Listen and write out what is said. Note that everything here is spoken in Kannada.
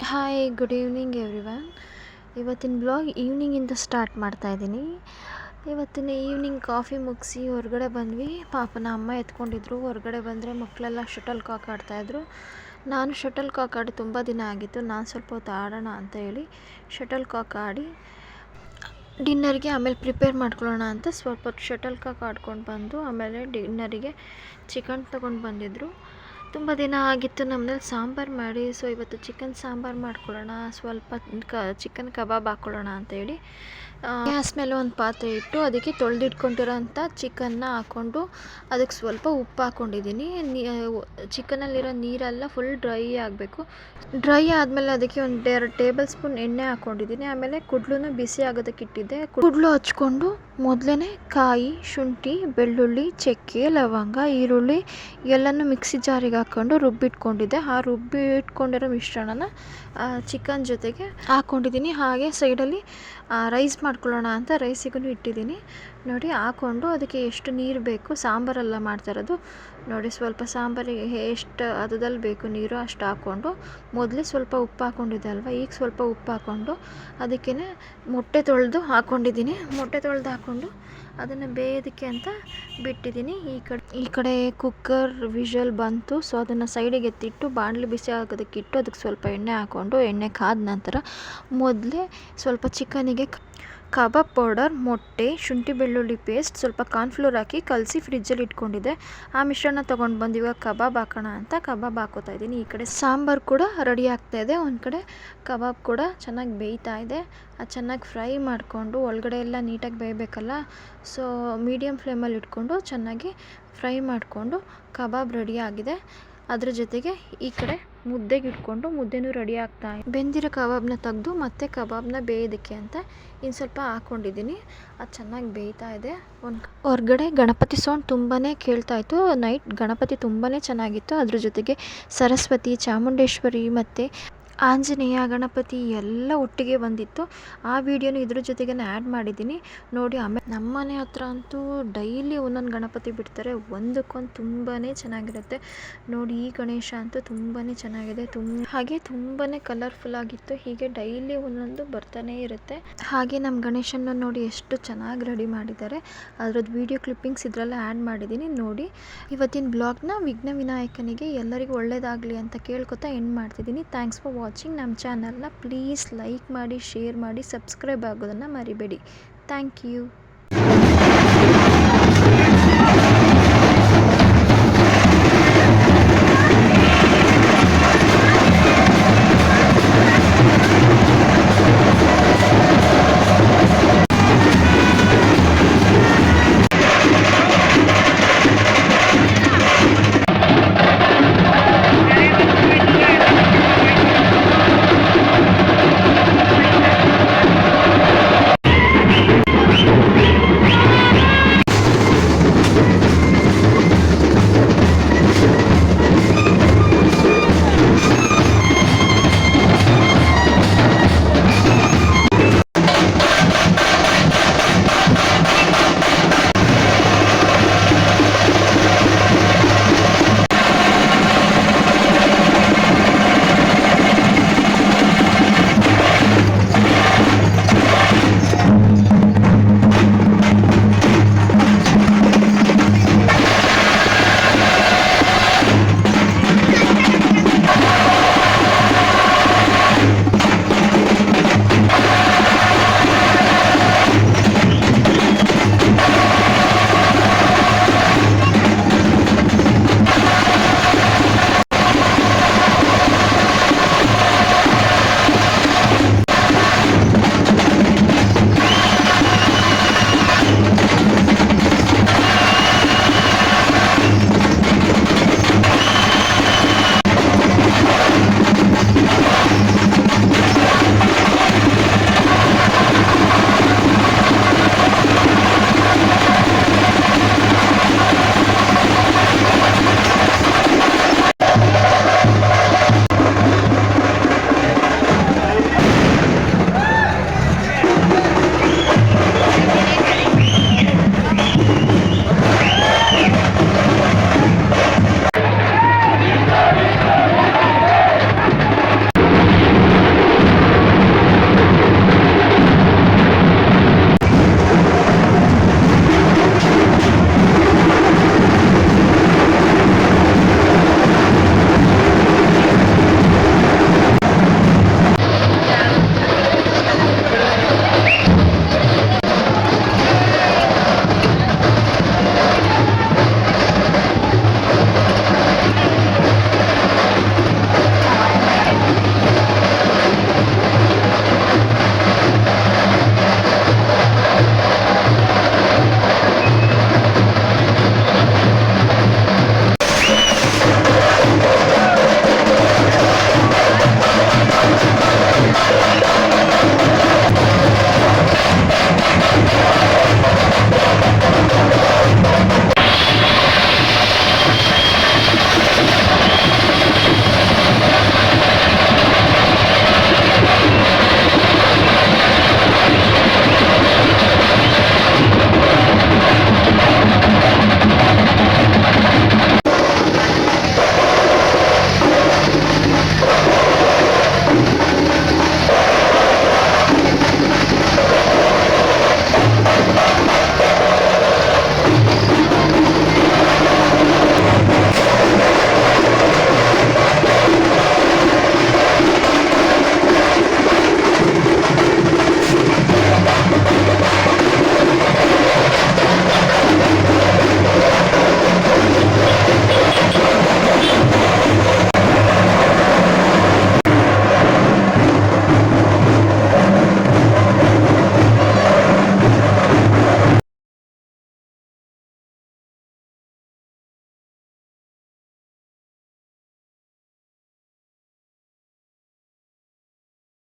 Hi good evening everyone. ಇವತ್ತಿನ ಬ್ಲಾಗ್ ಈವ್ನಿಂಗಿಂದ ಸ್ಟಾರ್ಟ್ ಮಾಡ್ತಾಯಿದ್ದೀನಿ. ಇವತ್ತಿನ ಈವ್ನಿಂಗ್ ಕಾಫಿ ಮುಗಿಸಿ ಹೊರಗಡೆ ಬಂದ್ವಿ. ಪಾಪನ ಅಮ್ಮ ಎತ್ಕೊಂಡಿದ್ರು. ಹೊರಗಡೆ ಬಂದರೆ ಮಕ್ಕಳೆಲ್ಲ ಶಟಲ್ ಕಾಕ್ ಆಡ್ತಾಯಿದ್ರು. ನಾನು ಶಟಲ್ ಕಾಕ್ ಆಡಿ ತುಂಬ ದಿನ ಆಗಿತ್ತು. ನಾನು ಸ್ವಲ್ಪ ಹೊತ್ತು ಆಡೋಣ ಅಂತ ಹೇಳಿ ಶಟಲ್ ಕಾಕ್ ಆಡಿ ಡಿನ್ನರ್ಗೆ ಆಮೇಲೆ ಪ್ರಿಪೇರ್ ಮಾಡ್ಕೊಳ್ಳೋಣ ಅಂತ ಸ್ವಲ್ಪ ಹೊತ್ತು ಶಟಲ್ ಕಾಕ್ ಆಡ್ಕೊಂಡು ಬಂದು ಆಮೇಲೆ ಡಿನ್ನರಿಗೆ ಚಿಕನ್ ತೊಗೊಂಡು ಬಂದಿದ್ದರು. ತುಂಬ ದಿನ ಆಗಿತ್ತು ನಮ್ಮನೇಲಿ ಸಾಂಬಾರು ಮಾಡಿ. ಸೊ ಇವತ್ತು ಚಿಕನ್ ಸಾಂಬಾರು ಮಾಡ್ಕೊಳ್ಳೋಣ, ಸ್ವಲ್ಪ ಚಿಕನ್ ಕಬಾಬ್ ಹಾಕ್ಕೊಳ್ಳೋಣ ಅಂತೇಳಿ ಗ್ಯಾಸ್ ಮೇಲೆ ಒಂದು ಪಾತ್ರೆ ಇಟ್ಟು ಅದಕ್ಕೆ ತೊಳೆದಿಟ್ಕೊಂಡಿರೋಂಥ ಚಿಕನ್ನ ಹಾಕ್ಕೊಂಡು ಅದಕ್ಕೆ ಸ್ವಲ್ಪ ಉಪ್ಪು ಹಾಕ್ಕೊಂಡಿದ್ದೀನಿ. ಚಿಕನಲ್ಲಿರೋ ನೀರೆಲ್ಲ ಫುಲ್ ಡ್ರೈ ಆಗಬೇಕು. ಡ್ರೈ ಆದಮೇಲೆ ಅದಕ್ಕೆ ಒಂದು 2 ಟೇಬಲ್ ಸ್ಪೂನ್ ಎಣ್ಣೆ ಹಾಕ್ಕೊಂಡಿದ್ದೀನಿ. ಆಮೇಲೆ ಕುಡ್ಲೂ ಬಿಸಿ ಆಗೋದಕ್ಕೆ ಇಟ್ಟಿದ್ದೆ. ಕುಡ್ಲು ಹಚ್ಕೊಂಡು ಮೊದಲೇ ಕಾಯಿ, ಶುಂಠಿ, ಬೆಳ್ಳುಳ್ಳಿ, ಚಕ್ಕೆ, ಲವಂಗ, ಈರುಳ್ಳಿ ಎಲ್ಲನೂ ಮಿಕ್ಸಿ ಜಾರಿಗೆ ಹಾಕ್ಕೊಂಡು ರುಬ್ಬಿಟ್ಕೊಂಡಿದ್ದೆ. ಆ ರುಬ್ಬಿಟ್ಕೊಂಡಿರೋ ಮಿಶ್ರಣನ ಚಿಕನ್ ಜೊತೆಗೆ ಹಾಕ್ಕೊಂಡಿದ್ದೀನಿ. ಹಾಗೆ ಸೈಡಲ್ಲಿ ರೈಸ್ ಮಾಡ್ಕೊಳ್ಳೋಣ ಅಂತ ರೈಸಿಗೂ ಇಟ್ಟಿದ್ದೀನಿ. ನೋಡಿ, ಹಾಕ್ಕೊಂಡು ಅದಕ್ಕೆ ಎಷ್ಟು ನೀರು ಬೇಕು, ಸಾಂಬಾರೆಲ್ಲ ಮಾಡ್ತಾಯಿರೋದು ನೋಡಿ. ಸ್ವಲ್ಪ ಸಾಂಬಾರಿಗೆ ಎಷ್ಟು ಹದದಲ್ಲಿ ಬೇಕು ನೀರು ಅಷ್ಟು ಹಾಕ್ಕೊಂಡು ಮೊದಲೇ ಸ್ವಲ್ಪ ಉಪ್ಪು ಹಾಕ್ಕೊಂಡಿದ್ದೆ ಅಲ್ವ, ಈಗ ಸ್ವಲ್ಪ ಉಪ್ಪು ಹಾಕ್ಕೊಂಡು ಅದಕ್ಕೇ ಮೊಟ್ಟೆ ತೊಳೆದು ಹಾಕ್ಕೊಂಡಿದ್ದೀನಿ. ಮೊಟ್ಟೆ ತೊಳೆದು ಹಾಕ್ಕೊಂಡು ಅದನ್ನು ಬೇಯೋದಕ್ಕೆ ಅಂತ ಬಿಟ್ಟಿದ್ದೀನಿ. ಈ ಕಡೆ ಕುಕ್ಕರ್ ವಿಷಲ್ ಬಂತು. ಸೊ ಅದನ್ನು ಸೈಡಿಗೆ ಎತ್ತಿಟ್ಟು ಬಾಣಲಿ ಬಿಸಿ ಆಗೋದಕ್ಕೆ ಇಟ್ಟು ಅದಕ್ಕೆ ಸ್ವಲ್ಪ ಎಣ್ಣೆ ಹಾಕ್ಕೊಂಡು ಎಣ್ಣೆ ಕಾದ ನಂತರ ಮೊದಲೇ ಸ್ವಲ್ಪ ಚಿಕನಿಗೆ ಕಬಾಬ್ ಪೌಡರ್, ಮೊಟ್ಟೆ, ಶುಂಠಿ ಬೆಳ್ಳುಳ್ಳಿ ಪೇಸ್ಟ್, ಸ್ವಲ್ಪ ಕಾರ್ನ್ಫ್ಲೋರ್ ಹಾಕಿ ಕಲಸಿ ಫ್ರಿಜ್ಜಲ್ಲಿ ಇಟ್ಕೊಂಡಿದ್ದೆ. ಆ ಮಿಶ್ರಣ ತೊಗೊಂಡು ಬಂದು ಇವಾಗ ಕಬಾಬ್ ಹಾಕೋಣ ಅಂತ ಕಬಾಬ್ ಹಾಕೋತಾ ಇದ್ದೀನಿ. ಈ ಕಡೆ ಸಾಂಬಾರು ಕೂಡ ರೆಡಿ ಆಗ್ತಾಯಿದೆ. ಒಂದು ಕಡೆ ಕಬಾಬ್ ಕೂಡ ಚೆನ್ನಾಗಿ ಬೇಯ್ತಾ ಇದೆ. ಅದು ಚೆನ್ನಾಗಿ ಫ್ರೈ ಮಾಡಿಕೊಂಡು ಒಳಗಡೆ ಎಲ್ಲ ನೀಟಾಗಿ ಬೇಯಬೇಕಲ್ಲ. ಸೊ ಮೀಡಿಯಮ್ ಫ್ಲೇಮಲ್ಲಿ ಇಟ್ಕೊಂಡು ಚೆನ್ನಾಗಿ ಫ್ರೈ ಮಾಡಿಕೊಂಡು ಕಬಾಬ್ ರೆಡಿ ಆಗಿದೆ. ಅದ್ರ ಜೊತೆಗೆ ಈ ಕಡೆ ಮುದ್ದೆಗೆ ಇಟ್ಕೊಂಡು ಮುದ್ದೆನೂ ರೆಡಿ ಆಗ್ತಾ ಇದೆ. ಬೆಂದಿರೋ ಕಬಾಬ್ನ ತೆಗೆದು ಮತ್ತೆ ಕಬಾಬ್ನ ಬೇಯೋದಕ್ಕೆ ಅಂತ ಇನ್ನು ಸ್ವಲ್ಪ ಹಾಕ್ಕೊಂಡಿದ್ದೀನಿ. ಅದು ಚೆನ್ನಾಗಿ ಬೇಯ್ತಾ ಇದೆ. ಹೊರಗಡೆ ಗಣಪತಿ ಸೌಂಡ್ ತುಂಬಾ ಕೇಳ್ತಾಯಿತ್ತು. ನೈಟ್ ಗಣಪತಿ ತುಂಬಾ ಚೆನ್ನಾಗಿತ್ತು. ಅದ್ರ ಜೊತೆಗೆ ಸರಸ್ವತಿ, ಚಾಮುಂಡೇಶ್ವರಿ ಮತ್ತು ಆಂಜನೇಯ, ಗಣಪತಿ ಎಲ್ಲ ಒಟ್ಟಿಗೆ ಬಂದಿತ್ತು. ಆ ವಿಡಿಯೋನು ಇದ್ರ ಜೊತೆಗೆ ಆ್ಯಡ್ ಮಾಡಿದ್ದೀನಿ ನೋಡಿ. ಆಮೇಲೆ ನಮ್ಮ ಮನೆ ಹತ್ರ ಅಂತೂ ಡೈಲಿ ಒಂದೊಂದು ಗಣಪತಿ ಬಿಡ್ತಾರೆ. ಒಂದಕ್ಕೊಂದು ತುಂಬಾ ಚೆನ್ನಾಗಿರುತ್ತೆ ನೋಡಿ. ಈ ಗಣೇಶ ಅಂತೂ ತುಂಬಾ ಚೆನ್ನಾಗಿದೆ. ಹಾಗೆ ತುಂಬಾ ಕಲರ್ಫುಲ್ ಆಗಿತ್ತು. ಹೀಗೆ ಡೈಲಿ ಒಂದೊಂದು ಬರ್ತಾನೆ ಇರುತ್ತೆ. ಹಾಗೆ ನಮ್ಮ ಗಣೇಶನ ನೋಡಿ ಎಷ್ಟು ಚೆನ್ನಾಗಿ ರೆಡಿ ಮಾಡಿದ್ದಾರೆ. ಅದರದ್ದು ವಿಡಿಯೋ ಕ್ಲಿಪ್ಪಿಂಗ್ಸ್ ಇದರಲ್ಲೇ ಆ್ಯಡ್ ಮಾಡಿದ್ದೀನಿ ನೋಡಿ. ಇವತ್ತಿನ ಬ್ಲಾಗ್ನ ವಿಘ್ನ ವಿನಾಯಕನಿಗೆ ಎಲ್ಲರಿಗೂ ಒಳ್ಳೆಯದಾಗಲಿ ಅಂತ ಕೇಳ್ಕೊತಾ ಎಂಡ್ ಮಾಡ್ತಿದ್ದೀನಿ. Thanks for watching. ನಮ್ಮ ಚಾನಲ್ನ ಪ್ಲೀಸ್ ಲೈಕ್ ಮಾಡಿ, ಶೇರ್ ಮಾಡಿ, ಸಬ್ಸ್ಕ್ರೈಬ್ ಆಗೋದನ್ನು ಮರಿಬೇಡಿ. Thank you.